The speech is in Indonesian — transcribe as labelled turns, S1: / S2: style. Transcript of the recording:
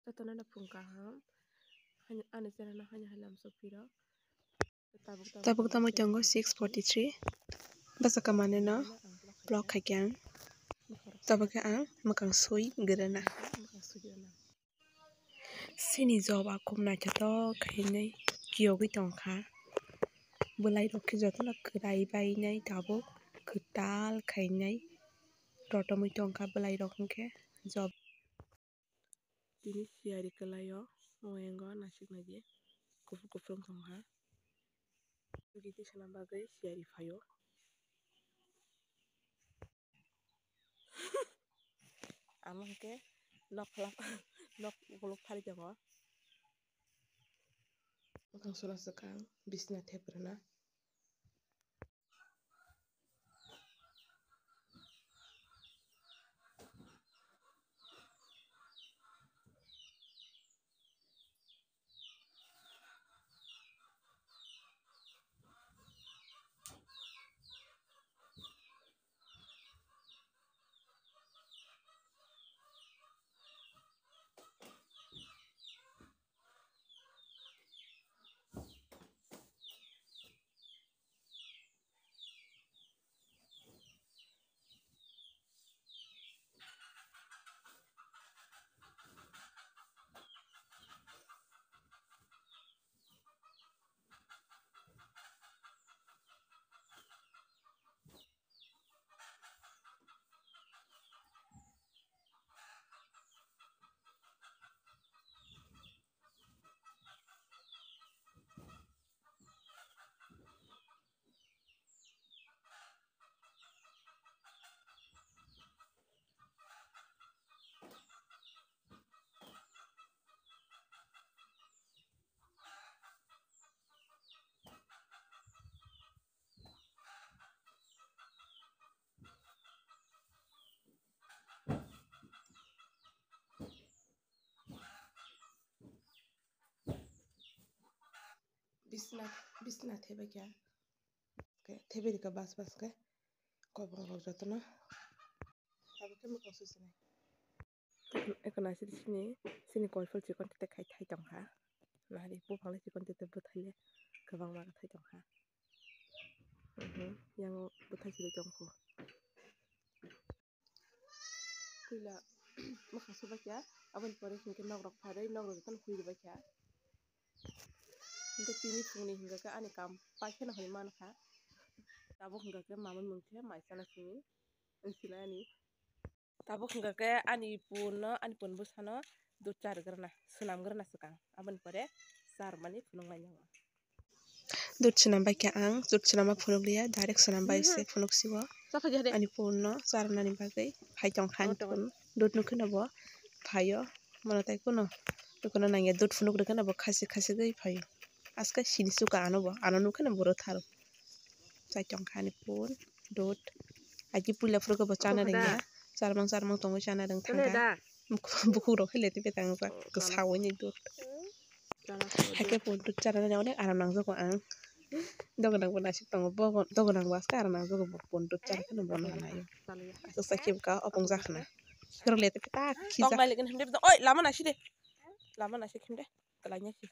S1: Tatana na pungkaham hanya ane channel na hanya halam sopiro
S2: tabuk tamu tongo 6:43 basa kamane no blog khaikyan tabuk ang makang sui gerana sini job akum na chato khainai kiyogi tongkha bulai rokhi jotona krai bai nai tabuk khetal khainai rotomui tongkha bulai rok hingkhe job tini siyari kalayo oyengo nasik nagi kufur kufur tongkha giti sana bagai siyari phayo amangke nok golok phari jango makang sura sakang bisna theprana bisna thebe kya ke thebe ka bas ke ko bang rok jotona tabu ke makang susine ekona sini koiful chikon tete khai thai tongkha nari buphangla chikon tete buthaile kabang ma thai tongkha yang buthai chile tongkho kuila makang subakya abon pore hingke nogrok pharoi nogrok jotono huiba kya hingke tini phungni hingka ani kam paithakno hinui mankha tabuk hingka mamai mungkhe maisana simi wngsilai ani tabuk hingka ani pun bwsano dud chargrana swnamgrana swkang aboni pore charmani phunuknai nango dud swnambai khe ang dud swnamba phunukliya direct swnambai se phunuk siyo ani pun no charnani bagui phai tongkha ani pun dud nukhe no bo phaio mono tai kuno nangya dud phunuk rwkhe no bo khasi khasi gui phaio aska sini chuka ano nukhe no bo rwtharo chai tongkha ani pun dud aji puila phuru bo chana rwngya charmang tongui chana rwngthangka bukhuk rok haile tibetang jak kwsawui ni dud haike pun dud chanani onek aram nangjago ang dogonang bo nasik tongo dogonang bo aske aram nangjago pun dud chanakhe no bo naio asuksa khebka opongjak hwrwnglet tak khijak lama nasi khimde klai nasi